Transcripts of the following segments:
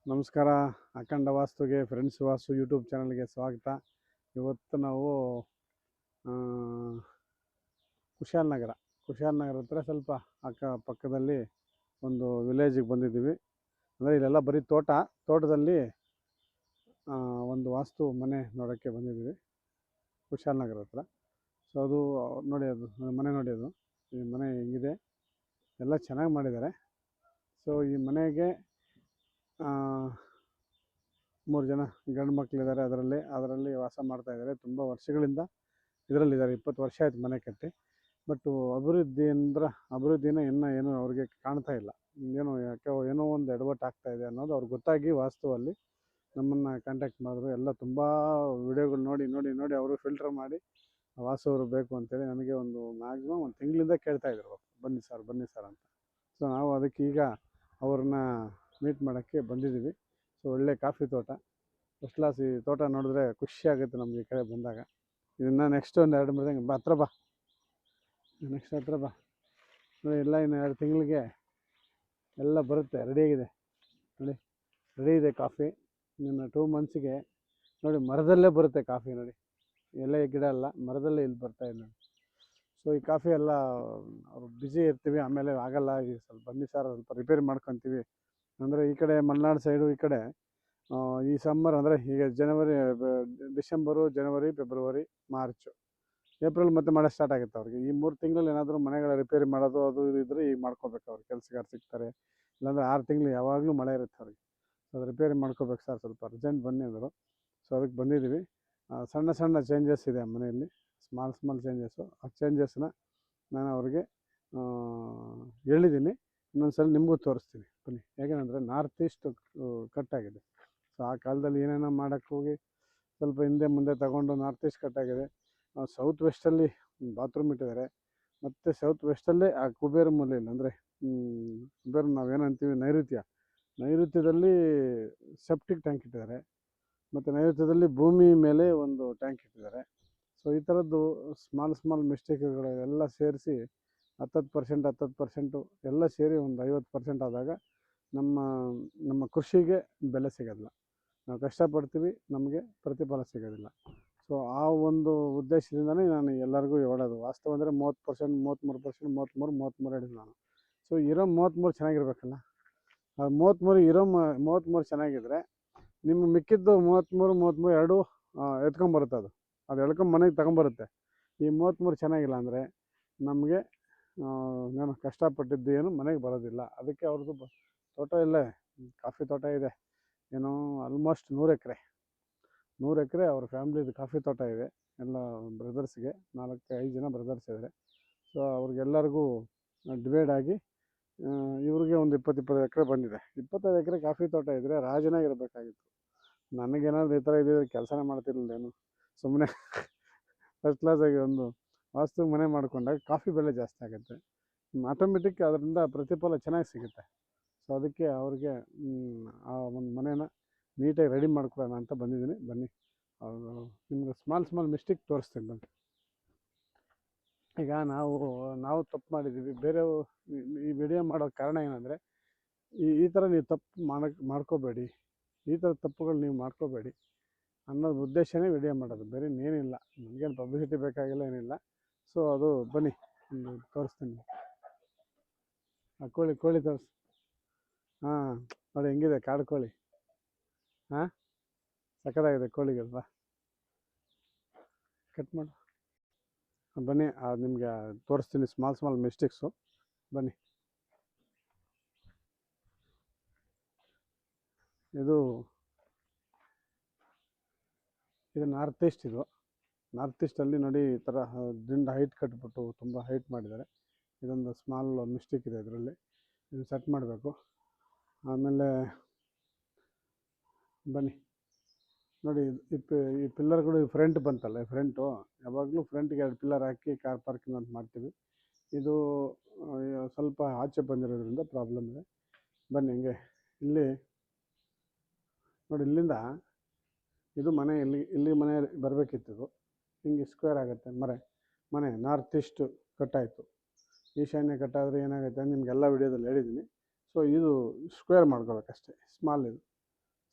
ನಮಸ್ಕಾರ. ಅಖಂಡ ವಾಸ್ತುಗೆ ಫ್ರೆಂಡ್ಸ್ ವಾಸ್ತು ಯೂಟ್ಯೂಬ್ ಚಾನಲ್ಗೆ ಸ್ವಾಗತ. ಇವತ್ತು ನಾವು ಕುಶಾಲನಗರ ಹತ್ರ ಸ್ವಲ್ಪ ಅಕ್ಕಪಕ್ಕದಲ್ಲಿ ಒಂದು ವಿಲೇಜಿಗೆ ಬಂದಿದ್ದೀವಿ. ಅಂದರೆ ಇಲ್ಲೆಲ್ಲ ಬರೀ ತೋಟದಲ್ಲಿ ಒಂದು ವಾಸ್ತು ಮನೆ ನೋಡೋಕ್ಕೆ ಬಂದಿದ್ದೀವಿ ಕುಶಾಲನಗರ ಹತ್ರ. ಸೊ ಅದು ನೋಡಿ, ಅದು ಮನೆ ನೋಡಿ, ಅದು ಈ ಮನೆ ಹೆಂಗಿದೆ, ಎಲ್ಲ ಚೆನ್ನಾಗಿ ಮಾಡಿದ್ದಾರೆ. ಸೊ ಈ ಮನೆಗೆ 3 ಜನ ಗಂಡು ಮಕ್ಕಳಿದ್ದಾರೆ. ಅದರಲ್ಲಿ ವಾಸ ಮಾಡ್ತಾ ಇದ್ದಾರೆ. ತುಂಬ ವರ್ಷಗಳಿಂದ ಇದರಲ್ಲಿದ್ದಾರೆ. 20 ವರ್ಷ ಆಯ್ತು ಮನೆ ಕಟ್ಟಿ. ಬಟ್ ಅಭಿವೃದ್ಧಿನ ಏನೋ ಅವ್ರಿಗೆ ಕಾಣ್ತಾ ಇಲ್ಲ. ಏನೋ ಒಂದು ಎಡವಟ್ಟು ಆಗ್ತಾ ಇದೆ ಅನ್ನೋದು ಅವ್ರಿಗೆ ಗೊತ್ತಾಗಿ ವಾಸ್ತುವಲ್ಲಿ ನಮ್ಮನ್ನು ಕಾಂಟ್ಯಾಕ್ಟ್ ಮಾಡಿದ್ರು. ಎಲ್ಲ ತುಂಬ ವಿಡಿಯೋಗಳು ನೋಡಿ ಅವರು ಫಿಲ್ಟರ್ ಮಾಡಿ ವಾಸು ಅವರು ಬೇಕು ಅಂತೇಳಿ ನನಗೆ ಮ್ಯಾಕ್ಸಿಮಮ್ ಒಂದು ತಿಂಗಳಿಂದ ಕೇಳ್ತಾಯಿದ್ರು, ಬನ್ನಿ ಸರ್ ಅಂತ. ಸೊ ನಾವು ಅದಕ್ಕೆ ಈಗ ಅವ್ರನ್ನ ಮೀಟ್ ಮಾಡೋಕ್ಕೆ ಬಂದಿದ್ದೀವಿ. ಸೊ ಒಳ್ಳೆ ಕಾಫಿ ತೋಟ, ಫಸ್ಟ್ ಕ್ಲಾಸ್. ಈ ತೋಟ ನೋಡಿದ್ರೆ ಖುಷಿ ಆಗುತ್ತೆ ನಮಗೆ ಈ ಕಡೆ ಬಂದಾಗ. ಇದನ್ನು ನೆಕ್ಸ್ಟ್ ಒಂದು 2-3 ತಿಂಗಳು ಹತ್ರ ಬಾ ನೋಡಿ. ಎಲ್ಲ ಇನ್ನು 2 ತಿಂಗಳಿಗೆ ಎಲ್ಲ ಬರುತ್ತೆ, ರೆಡಿಯಾಗಿದೆ ನೋಡಿ. ರೆಡಿ ಇದೆ ಕಾಫಿ. ಇನ್ನು 2 ಮಂತ್ಸಿಗೆ ನೋಡಿ ಮರದಲ್ಲೇ ಬರುತ್ತೆ ಕಾಫಿ ನೋಡಿ. ಎಲೆ ಗಿಡ ಅಲ್ಲ, ಮರದಲ್ಲೇ ಇಲ್ಲಿ ಬರ್ತಾಯಿದೆ ನೋಡಿ. ಸೊ ಈ ಕಾಫಿ ಎಲ್ಲ ಅವ್ರು ಬ್ಯುಸಿ ಇರ್ತೀವಿ, ಆಮೇಲೆ ಆಗಲ್ಲ. ಈಗ ಸ್ವಲ್ಪ ಬನ್ನಿ ಸರ್, ಸ್ವಲ್ಪ ರಿಪೇರಿ ಮಾಡ್ಕೊತೀವಿ ಅಂದರೆ ಈ ಕಡೆ ಮಲೆನಾಡು ಸೈಡು, ಈ ಕಡೆ ಈ ಸಮ್ಮರ್ ಅಂದರೆ ಈಗ ಡಿಸೆಂಬರು, ಜನವರಿ, ಫೆಬ್ರವರಿ, ಮಾರ್ಚು, ಏಪ್ರಿಲ್ ಮತ್ತು ಮಳೆ ಸ್ಟಾರ್ಟ್ ಆಗುತ್ತೆ ಅವ್ರಿಗೆ. ಈ 3 ತಿಂಗಳಲ್ಲಿ ಏನಾದರೂ ಮನೆಗಳ ರಿಪೇರಿ ಮಾಡೋದು ಅದು ಇದು ಇದ್ದರೆ ಈಗ ಮಾಡ್ಕೋಬೇಕು. ಅವ್ರು ಕೆಲಸಗಾರ ಸಿಗ್ತಾರೆ. ಇಲ್ಲಾಂದರೆ 6 ತಿಂಗಳು ಯಾವಾಗಲೂ ಮಳೆ ಇರುತ್ತೆ ಅವ್ರಿಗೆ. ಅದು ರಿಪೇರಿ ಮಾಡ್ಕೋಬೇಕು ಸರ್, ಸ್ವಲ್ಪ ಅರ್ಜೆಂಟ್ ಬನ್ನಿ ಅಂದರು. ಸೊ ಅದಕ್ಕೆ ಬಂದಿದ್ದೀವಿ. ಸಣ್ಣ ಚೇಂಜಸ್ ಇದೆ ಮನೆಯಲ್ಲಿ, ಸ್ಮಾಲ್ ಚೇಂಜಸ್ಸು. ಆ ಚೇಂಜಸ್ನ ನಾನು ಅವ್ರಿಗೆ ಹೇಳಿದ್ದೀನಿ. ಇನ್ನೊಂದು ಸಲ ನಿಮಗೂ ತೋರಿಸ್ತೀನಿ ಬನ್ನಿ. ಯಾಕೆಂದರೆ ನಾರ್ತ್ ಈಸ್ಟ್ ಕಟ್ಟಾಗಿದೆ. ಸೊ ಆ ಕಾಲದಲ್ಲಿ ಏನೇನೋ ಮಾಡೋಕ್ಕೆ ಹೋಗಿ ಸ್ವಲ್ಪ ಹಿಂದೆ ಮುಂದೆ ತಗೊಂಡು ನಾರ್ತ್ ಈಸ್ಟ್ ಕಟ್ಟಾಗಿದೆ. ಸೌತ್ ವೆಸ್ಟಲ್ಲಿ ಬಾತ್ರೂಮ್ ಇಟ್ಟಿದ್ದಾರೆ. ಮತ್ತು ಸೌತ್ ವೆಸ್ಟಲ್ಲೇ ಆ ಕುಬೇರ ಮೂಲೆಯಲ್ಲಿ, ಅಂದರೆ ಕುಬೇರ ನಾವೇನಂತೀವಿ ನೈಋತ್ಯದಲ್ಲಿ ಸೆಪ್ಟಿಕ್ ಟ್ಯಾಂಕ್ ಇಟ್ಟಿದ್ದಾರೆ. ಮತ್ತು ನೈಋತ್ಯದಲ್ಲಿ ಭೂಮಿ ಮೇಲೆ ಒಂದು ಟ್ಯಾಂಕ್ ಇಟ್ಟಿದ್ದಾರೆ. ಸೊ ಈ ಥರದ್ದು ಸ್ಮಾಲ್ ಮಿಸ್ಟೇಕ್ಗಳೆಲ್ಲ ಸೇರಿಸಿ 10% ಎಲ್ಲ ಸೇರಿ ಒಂದು 50% ಆದಾಗ ನಮ್ಮ ಕೃಷಿಗೆ ಬೆಲೆ ಸಿಗೋದಿಲ್ಲ. ನಾವು ಕಷ್ಟಪಡ್ತೀವಿ, ನಮಗೆ ಪ್ರತಿಫಲ ಸಿಗೋದಿಲ್ಲ. ಸೊ ಆ ಒಂದು ಉದ್ದೇಶದಿಂದನೇ ನಾನು ಎಲ್ಲರಿಗೂ ಹೇಳೋದು, ವಾಸ್ತವ ಅಂದರೆ 30%, 33% ಹೇಳಿದ್ದು ನಾನು. ಸೊ ಇರೋ 33 ಚೆನ್ನಾಗಿರ್ಬೇಕಲ್ಲ. ಅದು 33 ಚೆನ್ನಾಗಿದ್ದರೆ ನಿಮ್ಮ ಮಿಕ್ಕಿದ್ದು 33 ಎರಡು ಎತ್ಕೊಂಬರುತ್ತೆ. ಅದು ಎಳ್ಕೊಂಡು ಮನೆಗೆ ತಗೊಂಬರುತ್ತೆ. ಈ 33 ಚೆನ್ನಾಗಿಲ್ಲ ಅಂದರೆ ನಮಗೆ ನಾನು ಕಷ್ಟಪಟ್ಟಿದ್ದು ಏನು ಮನೆಗೆ ಬರೋದಿಲ್ಲ. ಅದಕ್ಕೆ ಅವ್ರದ್ದು ತೋಟ ಇಲ್ಲೇ ಕಾಫಿ ತೋಟ ಇದೆ, ಏನೋ ಆಲ್ಮೋಸ್ಟ್ 100 ಎಕರೆ ಅವ್ರ ಫ್ಯಾಮ್ಲಿದು ಕಾಫಿ ತೋಟ ಇದೆ. ಎಲ್ಲ ಬ್ರದರ್ಸ್ಗೆ 4-5 ಜನ ಬ್ರದರ್ಸ್ ಇದ್ದಾರೆ. ಸೊ ಅವ್ರಿಗೆಲ್ಲರಿಗೂ ಡಿವೈಡ್ ಆಗಿ ಇವ್ರಿಗೆ ಒಂದು 20 ಎಕರೆ ಬಂದಿದೆ. 25 ಎಕರೆ ಕಾಫಿ ತೋಟ ಇದ್ದರೆ ರಾಜನಾಗಿರಬೇಕಾಗಿತ್ತು. ನನಗೇನಾದರೂ ಈ ಥರ ಇದ್ದಿದ್ರೆ ಕೆಲಸನೇ ಮಾಡ್ತಿರ್ಲಿಲ್ಲ. ಏನು ಸುಮ್ಮನೆ ಫಸ್ಟ್ ಕ್ಲಾಸಾಗಿ ಒಂದು ವಾಸ್ತು ಮನೆ ಮಾಡ್ಕೊಂಡಾಗ ಕಾಫಿ ಬೆಲೆ ಜಾಸ್ತಿ ಆಗುತ್ತೆ, ಆಟೋಮೆಟಿಕ್ ಅದರಿಂದ ಪ್ರತಿಫಲ ಚೆನ್ನಾಗಿ ಸಿಗುತ್ತೆ. ಸೊ ಅದಕ್ಕೆ ಅವ್ರಿಗೆ ಆ ಒಂದು ಮನೇನ ನೀಟಾಗಿ ರೆಡಿ ಮಾಡ್ಕೊಳ್ಳೋಣ ಅಂತ ಬಂದಿದ್ದೀನಿ. ಬನ್ನಿ, ನಿಮ್ಗೆ ಸ್ಮಾಲ್ ಮಿಸ್ಟೇಕ್ ತೋರಿಸ್ತೀನಿ ಬನ್ನಿ. ಈಗ ನಾವು ತಪ್ಪು ಮಾಡಿದ್ದೀವಿ. ಬೇರೆಯವರು ಈ ವಿಡಿಯೋ ಮಾಡೋ ಕಾರಣ ಏನಂದರೆ, ಈ ಥರ ನೀವು ತಪ್ಪು ಮಾಡ್ಕೋಬೇಡಿ, ಈ ಥರ ತಪ್ಪುಗಳು ನೀವು ಮಾಡ್ಕೋಬೇಡಿ ಅನ್ನೋದು ಉದ್ದೇಶನೇ ವಿಡಿಯೋ ಮಾಡೋದು, ಬೇರೆ ಏನಿಲ್ಲ. ನನಗೇನು ಪಬ್ಲಿಸಿಟಿ ಬೇಕಾಗಿಲ್ಲ, ಏನಿಲ್ಲ. ಸೊ ಅದು ಬನ್ನಿ ತೋರಿಸ್ತೀನಿ. ಆ ಕೋಳಿ ತೋರಿಸಿ. ಹಾಂ ನೋಡಿ ಹೆಂಗಿದೆ ಕಾಡು ಕೋಳಿ. ಹಾಂ ಸಕ್ಕತ್ತಾಗಿದೆ ಕೋಳಿಗಲ್ವಾ. ಕಟ್ ಮಾಡು ಬನ್ನಿ, ಅದು ನಿಮಗೆ ತೋರಿಸ್ತೀನಿ ಸ್ಮಾಲ್ ಮಿಸ್ಟೇಕ್ಸು. ಬನ್ನಿ. ಇದು ನಾರ್ತ್ ಈಸ್ಟ್. ನಾರ್ತ್ ಈಸ್ಟಲ್ಲಿ ನೋಡಿ ಈ ಥರ ದಿಂಡು ಹೈಟ್ ಕಟ್ಬಿಟ್ಟು ತುಂಬ ಹೈಟ್ ಮಾಡಿದ್ದಾರೆ. ಇದೊಂದು ಸ್ಮಾಲ್ ಮಿಸ್ಟೇಕ್ ಇದೆ ಇದರಲ್ಲಿ. ಇದು ಸೆಟ್ ಮಾಡಬೇಕು. ಆಮೇಲೆ ಬನ್ನಿ ನೋಡಿ, ಈ ಪಿಲ್ಲರ್ಗಳು ಫ್ರಂಟ್ ಬಂತಲ್ಲ, ಫ್ರಂಟು ಯಾವಾಗಲೂ ಫ್ರಂಟಿಗೆ 2 ಪಿಲ್ಲರ್ ಹಾಕಿ ಕಾರ್ ಪಾರ್ಕಿಂಗ್ ಅಂತ ಮಾಡ್ತೀವಿ. ಇದು ಸ್ವಲ್ಪ ಆಚೆ ಬಂದಿರೋದ್ರಿಂದ ಪ್ರಾಬ್ಲಮ್ ಇದೆ. ಬನ್ನಿ ಹಿಂಗೆ ಇಲ್ಲಿ ನೋಡಿ, ಇಲ್ಲಿಂದ ಇದು ಮನೆ, ಇಲ್ಲಿ ಮನೆ ಬರಬೇಕಿತ್ತು. ಹಿಂಗೆ ಸ್ಕ್ವೇರ್ ಆಗುತ್ತೆ ಮನೆ ನಾರ್ತ್ ಈಸ್ಟ್ ಕಟ್ಟಾಯಿತು. ಈಶಾನ್ಯ ಕಟ್ಟಾದರೆ ಏನಾಗುತ್ತೆ ನಿಮಗೆಲ್ಲ ವಿಡಿಯೋದಲ್ಲಿ ಹೇಳಿದ್ದೀನಿ. ಸೊ ಇದು ಸ್ಕ್ವೇರ್ ಮಾಡ್ಕೋಬೇಕಷ್ಟೇ, ಸ್ಮಾಲ್ ಇದು.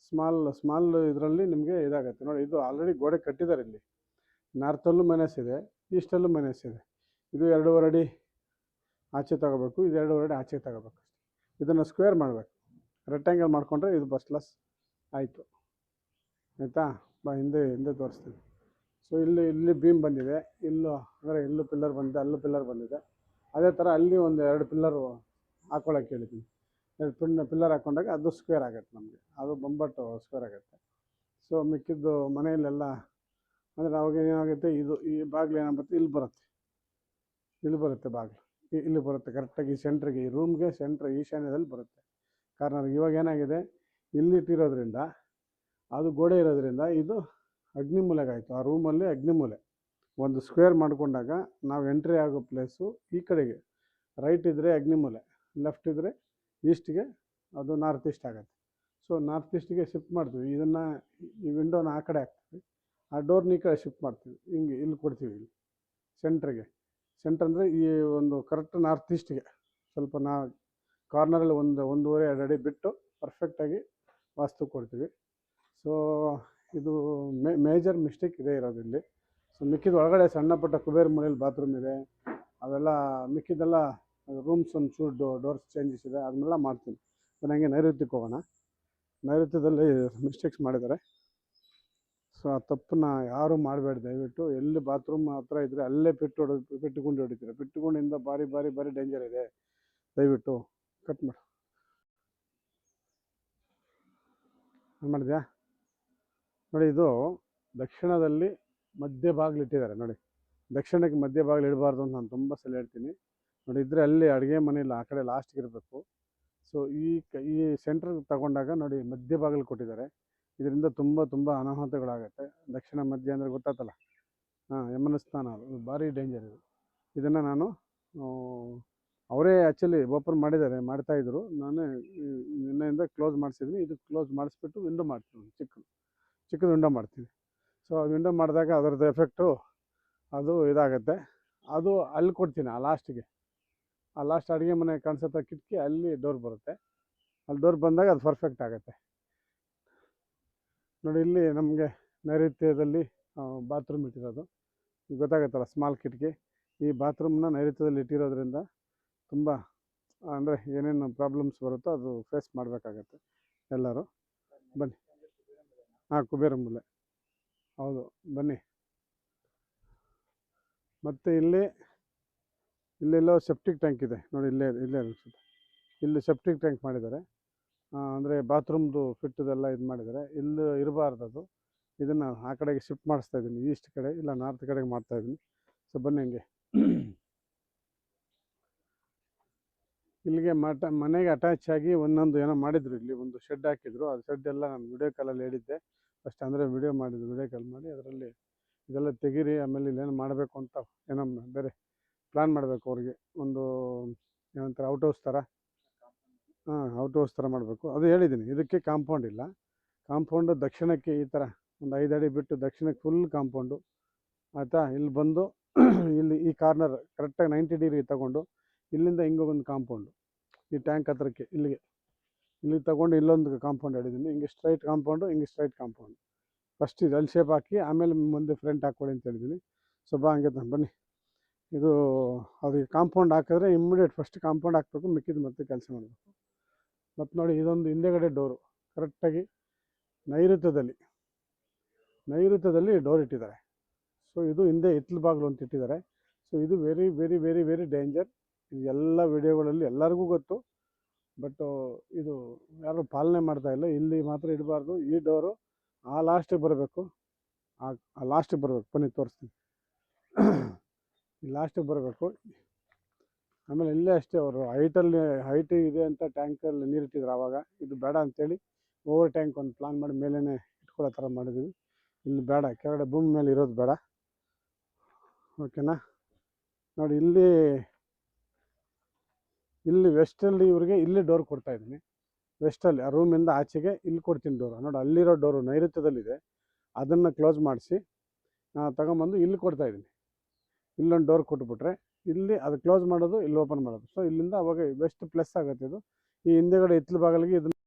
ಸ್ಮಾಲ್ ಇದರಲ್ಲಿ ನಿಮಗೆ ಇದಾಗುತ್ತೆ ನೋಡಿ. ಇದು ಆಲ್ರೆಡಿ ಗೋಡೆ ಕಟ್ಟಿದ್ದಾರೆ. ಇಲ್ಲಿ ನಾರ್ತಲ್ಲೂ ಮೈನಸ್ ಇದೆ, ಈಸ್ಟಲ್ಲೂ ಮೈನಸ್ ಇದೆ. ಇದು 2.5 ಅಡಿ ಆಚೆ ತಗೋಬೇಕು, ಇದು 2.5 ಅಡಿ ಆಚೆ ತಗೋಬೇಕು. ಇದನ್ನು ಸ್ಕ್ವೇರ್ ಮಾಡಬೇಕು, ರೆಕ್ಟ್ಯಾಂಗಲ್ ಮಾಡಿಕೊಂಡ್ರೆ ಇದು ಫಸ್ಟ್ ಕ್ಲಾಸ್ ಆಯಿತು. ಆಯಿತಾ? ಬಾ ಹಿಂದೆ ತೋರಿಸ್ತೀನಿ. ಸೊ ಇಲ್ಲಿ ಬೀಮ್ ಬಂದಿದೆ, ಇಲ್ಲೂ ಅಂದರೆ ಇಲ್ಲೂ ಪಿಲ್ಲರ್ ಬಂದಿದೆ, ಅಲ್ಲೂ ಪಿಲ್ಲರ್ ಬಂದಿದೆ. ಅದೇ ಥರ ಅಲ್ಲಿ ಒಂದು 2 ಪಿಲ್ಲರು ಹಾಕ್ಕೊಳ್ಳೋಕೆ ಹೇಳಿದ್ದೀನಿ. 2 ಪಿಲ್ಲರ್ ಹಾಕ್ಕೊಂಡಾಗ ಅದು ಸ್ಕ್ವೇರ್ ಆಗುತ್ತೆ ನಮಗೆ, ಅದು ಬೊಂಬಟ್ಟು ಸ್ಕ್ವೇರ್ ಆಗುತ್ತೆ. ಸೊ ಮಿಕ್ಕಿದ್ದು ಮನೆಯಲ್ಲೆಲ್ಲ ಅಂದರೆ ಅವಾಗ ಏನಾಗುತ್ತೆ, ಈ ಬಾಗಿಲು ಏನಾಗುತ್ತೆ, ಇಲ್ಲಿ ಬರುತ್ತೆ ಬಾಗಿಲು, ಇಲ್ಲಿ ಬರುತ್ತೆ ಕರೆಕ್ಟಾಗಿ ಈ ಸೆಂಟ್ರಿಗೆ, ಈ ರೂಮ್ಗೆ ಸೆಂಟ್ರ್ ಈಶಾನ್ಯದಲ್ಲಿ ಬರುತ್ತೆ ಕಾರ್ನರ್. ಇವಾಗ ಏನಾಗಿದೆ, ಇಲ್ಲಿಟ್ಟಿರೋದ್ರಿಂದ ಅದು ಗೋಡೆ ಇರೋದ್ರಿಂದ ಇದು ಅಗ್ನಿಮೂಲೆಗಾಯಿತು. ಆ ರೂಮಲ್ಲಿ ಅಗ್ನಿಮೂಲೆ ಒಂದು ಸ್ಕ್ವೇರ್ ಮಾಡಿಕೊಂಡಾಗ ನಾವು ಎಂಟ್ರಿ ಆಗೋ ಪ್ಲೇಸು ಈ ಕಡೆಗೆ, ರೈಟ್ ಇದ್ದರೆ ಅಗ್ನಿಮೂಲೆ, ಲೆಫ್ಟ್ ಇದ್ದರೆ ಈಸ್ಟ್ಗೆ, ಅದು ನಾರ್ತ್ ಈಸ್ಟ್ ಆಗುತ್ತೆ. ಸೊ ನಾರ್ತ್ ಈಸ್ಟಿಗೆ ಶಿಫ್ಟ್ ಮಾಡ್ತೀವಿ. ಇದನ್ನು ಈ ವಿಂಡೋನ ಆ ಕಡೆ ಹಾಕ್ತೀವಿ, ಆ ಡೋರ್ನ ಈ ಕಡೆ ಶಿಫ್ಟ್ ಮಾಡ್ತೀವಿ. ಹಿಂಗೆ ಇಲ್ಲಿ ಕೊಡ್ತೀವಿ, ಇಲ್ಲಿ ಸೆಂಟ್ರ್ ಅಂದರೆ ಈ ಒಂದು ಕರೆಕ್ಟ್ ನಾರ್ತ್ ಈಸ್ಟ್ಗೆ ಸ್ವಲ್ಪ ಕಾರ್ನರಲ್ಲಿ 1.5-2 ಅಡಿ ಬಿಟ್ಟು ಪರ್ಫೆಕ್ಟಾಗಿ ವಾಸ್ತು ಕೊಡ್ತೀವಿ. ಸೊ ಇದು ಮೇಜರ್ ಮಿಸ್ಟೇಕ್ ಇದೆ ಇರೋದು ಇಲ್ಲಿ. ಸೊ ಮಿಕ್ಕಿದ ಒಳಗಡೆ ಸಣ್ಣ ಪುಟ್ಟ ಕುಬೇರ ಮೂಲೆಯಲ್ಲಿ ಬಾತ್ರೂಮ್ ಇದೆ, ಅವೆಲ್ಲ ಮಿಕ್ಕಿದೆಲ್ಲ ರೂಮ್ಸ್ ಒಂದು ಚೂರು ಡೋರ್ಸ್ ಚೇಂಜಸ್ ಇದೆ, ಅದನ್ನೆಲ್ಲ ಮಾಡ್ತೀನಿ. ನನಗೆ ನೈಋತ್ಯಕ್ಕೆ ಹೋಗೋಣ. ನೈಋತ್ಯದಲ್ಲಿ ಮಿಸ್ಟೇಕ್ಸ್ ಮಾಡಿದ್ದಾರೆ. ಸೊ ಆ ತಪ್ಪನ್ನ ಯಾರೂ ಮಾಡಬೇಡಿ ದಯವಿಟ್ಟು. ಎಲ್ಲಿ ಬಾತ್ರೂಮ್ ಹತ್ರ ಇದ್ದರೆ ಅಲ್ಲೇ ಪೆಟ್ಟುಗುಂಡಿ ಹೊಡಿತೀರ. ಪೆಟ್ಟುಗುಂಡಿಯಿಂದ ಭಾರಿ ಡೇಂಜರ್ ಇದೆ, ದಯವಿಟ್ಟು ಕಟ್ ಮಾಡಿದ್ಯಾ ನೋಡಿ. ಇದು ದಕ್ಷಿಣದಲ್ಲಿ ಮಧ್ಯ ಬಾಗಿಲು ಇಟ್ಟಿದ್ದಾರೆ ನೋಡಿ. ದಕ್ಷಿಣಕ್ಕೆ ಮಧ್ಯ ಬಾಗಿಲು ಇಡಬಾರ್ದು ಅಂತ ನಾನು ತುಂಬ ಸಲ ಹೇಳ್ತೀನಿ ನೋಡಿ. ಇದ್ದರೆ ಅಲ್ಲಿ ಅಡುಗೆ ಮನೆಯಲ್ಲಿ ಆ ಕಡೆ ಲಾಸ್ಟ್ಗೆ ಇರಬೇಕು. ಸೊ ಈ ಸೆಂಟ್ರಿಗೆ ತಗೊಂಡಾಗ ನೋಡಿ ಮಧ್ಯ ಬಾಗಿಲು ಕೊಟ್ಟಿದ್ದಾರೆ. ಇದರಿಂದ ತುಂಬ ಅನಾಹುತಗಳಾಗುತ್ತೆ. ದಕ್ಷಿಣ ಮಧ್ಯ ಅಂದರೆ ಗೊತ್ತಾಯ್ತಲ್ಲ, ಯಮನ ಸ್ಥಾನ, ಅದು ಭಾರಿ ಡೇಂಜರ್ ಇದು. ಇದನ್ನು ನಾನು ಅವರೇ ಆ್ಯಕ್ಚುಲಿ ಓಪನ್ ಮಾಡ್ತಾಯಿದ್ರು. ನಾನು ನಿನ್ನೆಯಿಂದ ಕ್ಲೋಸ್ ಮಾಡಿಸಿದ್ದೀನಿ. ಇದು ಕ್ಲೋಸ್ ಮಾಡಿಸ್ಬಿಟ್ಟು ವಿಂಡೋ ಮಾಡ್ತೀನಿ, ಚಿಕ್ಕದು ವಿಂಡೋ ಮಾಡ್ತೀನಿ. ಸೊ ವಿಂಡೋ ಮಾಡಿದಾಗ ಅದರದ್ದು ಎಫೆಕ್ಟು ಅದು ಇದಾಗುತ್ತೆ. ಅದು ಅಲ್ಲಿ ಕೊಡ್ತೀನಿ, ಆ ಲಾಸ್ಟ್ ಅಡುಗೆ ಮನೆ ಕಾಣಿಸುತ್ತೆ ಕಿಟಕಿ, ಅಲ್ಲಿ ಡೋರ್ ಬರುತ್ತೆ. ಅಲ್ಲಿ ಡೋರ್ ಬಂದಾಗ ಅದು ಪರ್ಫೆಕ್ಟ್ ಆಗುತ್ತೆ ನೋಡಿ. ಇಲ್ಲಿ ನಮಗೆ ನೈಋತ್ಯದಲ್ಲಿ ಬಾತ್ರೂಮ್ ಇಟ್ಟಿರೋದು ಗೊತ್ತಾಗುತ್ತಲ್ಲ, ಸ್ಮಾಲ್ ಕಿಟಕಿ. ಈ ಬಾತ್ರೂಮ್ನ ನೈಋತ್ಯದಲ್ಲಿ ಇಟ್ಟಿರೋದ್ರಿಂದ ತುಂಬ ಅಂದರೆ ಏನೇನು ಪ್ರಾಬ್ಲಮ್ಸ್ ಬರುತ್ತೋ ಅದು ಫೇಸ್ ಮಾಡಬೇಕಾಗತ್ತೆ ಎಲ್ಲರೂ. ಬನ್ನಿ. ಕುಬೇರ ಮೂಲೆ, ಹೌದು, ಬನ್ನಿ. ಮತ್ತು ಇಲ್ಲೆಲ್ಲೋ ಸೆಪ್ಟಿಕ್ ಟ್ಯಾಂಕ್ ಇದೆ ನೋಡಿ. ಇಲ್ಲೇ ಅನಿಸುತ್ತೆ, ಇಲ್ಲಿ ಸೆಪ್ಟಿಕ್ ಟ್ಯಾಂಕ್ ಮಾಡಿದ್ದಾರೆ. ಅಂದರೆ ಬಾತ್ರೂಮ್ದು ಫಿಟ್ಟದೆಲ್ಲ ಇದು ಮಾಡಿದ್ದಾರೆ. ಇಲ್ಲಿ ಇರಬಾರ್ದು ಅದು. ಇದನ್ನು ಆ ಕಡೆಗೆ ಶಿಫ್ಟ್ ಮಾಡಿಸ್ತಾ ಇದ್ದೀನಿ, ಈಸ್ಟ್ ಕಡೆ ಇಲ್ಲ ನಾರ್ತ್ ಕಡೆಗೆ ಮಾಡ್ತಾಯಿದ್ದೀನಿ. ಸೊ ಬನ್ನಿ ಹಂಗೆ ಇಲ್ಲಿಗೆ ಮನೆಗೆ ಅಟ್ಯಾಚ್ ಆಗಿ ಒಂದೊಂದು ಏನೋ ಮಾಡಿದ್ರು. ಇಲ್ಲಿ ಒಂದು ಶೆಡ್ ಹಾಕಿದ್ರು. ಅದು ಶೆಡ್ ಎಲ್ಲ ನಾನು ವಿಡಿಯೋ ಕಾಲಲ್ಲಿ ಹೇಳಿದ್ದೆ ಫಸ್ಟ್. ಅಂದರೆ ವಿಡಿಯೋ ಕಾಲ್ ಮಾಡಿ ಅದರಲ್ಲಿ ಇದೆಲ್ಲ ತೆಗೀರಿ, ಆಮೇಲೆ ಇಲ್ಲೇನು ಮಾಡಬೇಕು ಅಂತ ಏನೋ ಬೇರೆ ಪ್ಲ್ಯಾನ್ ಮಾಡಬೇಕು ಅವ್ರಿಗೆ. ಒಂದು ಏನಂತಾರೆ ಔಟ್ ಹೌಸ್ ಥರ ಮಾಡಬೇಕು, ಅದು ಹೇಳಿದ್ದೀನಿ. ಇದಕ್ಕೆ ಕಾಂಪೌಂಡ್ ಇಲ್ಲ. ಕಾಂಪೌಂಡು ದಕ್ಷಿಣಕ್ಕೆ ಈ ಥರ ಒಂದು 5 ಅಡಿ ಬಿಟ್ಟು ದಕ್ಷಿಣಕ್ಕೆ ಫುಲ್ ಕಾಂಪೌಂಡು, ಆಯಿತಾ. ಇಲ್ಲಿ ಬಂದು ಇಲ್ಲಿ ಈ ಕಾರ್ನರ್ ಕರೆಕ್ಟಾಗಿ 90 ಡಿಗ್ರಿ ತಗೊಂಡು ಇಲ್ಲಿಂದ ಹಿಂಗೋಗೊಂದು ಕಾಂಪೌಂಡು, ಈ ಟ್ಯಾಂಕ್ ಹತ್ರಕ್ಕೆ ಇಲ್ಲಿ ತಗೊಂಡು ಇಲ್ಲೊಂದು ಕಾಂಪೌಂಡ್ ಹೇಳಿದ್ದೀನಿ. ಹಿಂಗೆ ಸ್ಟ್ರೈಟ್ ಕಾಂಪೌಂಡು, ಫಸ್ಟ್ ಇದು ಅಲ್ಲಿ ಶೇಪ್ ಹಾಕಿ ಆಮೇಲೆ ಮುಂದೆ ಫ್ರಂಟ್ ಹಾಕ್ಕೊಳ್ಳಿ ಅಂತ ಹೇಳಿದ್ದೀನಿ. ಸೊ ಹಂಗೆ ಬನ್ನಿ. ಇದು ಅದು ಕಾಂಪೌಂಡ್ ಹಾಕಿದ್ರೆ ಇಮ್ಮಿಡಿಯೇಟ್ ಫಸ್ಟ್ ಕಾಂಪೌಂಡ್ ಹಾಕಬೇಕು, ಮಿಕ್ಕಿದ್ದು ಮತ್ತೆ ಕೆಲಸ ಮಾಡಬೇಕು. ಮತ್ತು ನೋಡಿ, ಇದೊಂದು ಹಿಂದೆಗಡೆ ಡೋರು ಕರೆಕ್ಟಾಗಿ ನೈಋತ್ಯದಲ್ಲಿ ಡೋರ್ ಇಟ್ಟಿದ್ದಾರೆ. ಸೊ ಇದು ಹಿಂದೆ ಹಿತ್ತಲು ಬಾಗಿಲು ಅಂತ ಇಟ್ಟಿದ್ದಾರೆ. ಸೊ ಇದು ವೆರಿ ಡೇಂಜರ್. ಇದು ಎಲ್ಲ ವಿಡಿಯೋಗಳಲ್ಲಿ ಎಲ್ಲರಿಗೂ ಗೊತ್ತು, ಬಟ್ ಇದು ಯಾರು ಪಾಲನೆ ಮಾಡ್ತಾಯಿಲ್ಲ. ಇಲ್ಲಿ ಮಾತ್ರ ಇಡಬಾರ್ದು. ಈ ಡೋರು ಆ ಲಾಸ್ಟಿಗೆ ಬರಬೇಕು, ಬನ್ನಿ ತೋರಿಸ್ತೀನಿ. ಲಾಸ್ಟಿಗೆ ಬರಬೇಕು. ಆಮೇಲೆ ಇಲ್ಲೇ ಅಷ್ಟೇ, ಅವರು ಹೈಟ್ ಇದೆ ಅಂತ ಟ್ಯಾಂಕಲ್ಲಿ ನೀರು ಇಟ್ಟಿದ್ರು. ಆವಾಗ ಇದು ಬೇಡ ಅಂತೇಳಿ ಓವರ್ ಟ್ಯಾಂಕ್ ಒಂದು ಪ್ಲಾನ್ ಮಾಡಿ ಮೇಲೇ ಇಟ್ಕೊಳ್ಳೋ ಥರ ಮಾಡಿದ್ದೀವಿ. ಇಲ್ಲಿ ಬೇಡ, ಕೆಳಗಡೆ ಭೂಮಿ ಮೇಲೆ ಇರೋದು ಬೇಡ, ಓಕೆನಾ. ನೋಡಿ ಇಲ್ಲಿ ವೆಸ್ಟಲ್ಲಿ ಇವ್ರಿಗೆ ಇಲ್ಲಿ ಡೋರ್ ಕೊಡ್ತಾಯಿದ್ದೀನಿ. ವೆಸ್ಟಲ್ಲಿ ಆ ರೂಮಿಂದ ಆಚೆಗೆ ಇಲ್ಲಿ ಕೊಡ್ತೀನಿ ಡೋರು. ನೋಡಿ, ಅಲ್ಲಿರೋ ಡೋರು ನೈಋತ್ಯದಲ್ಲಿದೆ, ಅದನ್ನು ಕ್ಲೋಸ್ ಮಾಡಿಸಿ ತಗೊಂಬಂದು ಇಲ್ಲಿ ಕೊಡ್ತಾಯಿದ್ದೀನಿ. ಇಲ್ಲೊಂದು ಡೋರ್ ಕೊಟ್ಬಿಟ್ರೆ ಇಲ್ಲಿ ಅದು ಕ್ಲೋಸ್ ಮಾಡೋದು, ಇಲ್ಲಿ ಓಪನ್ ಮಾಡೋದು. ಸೊ ಇಲ್ಲಿಂದ ಅವಾಗ ಬೆಸ್ಟ್ ಪ್ಲಸ್ ಆಗುತ್ತೆ ಇದು. ಈ ಹಿಂದೆಗಡೆ ಹಿತ್ತಲು ಬಾಗಿಲಿಗೆ ಇದನ್ನು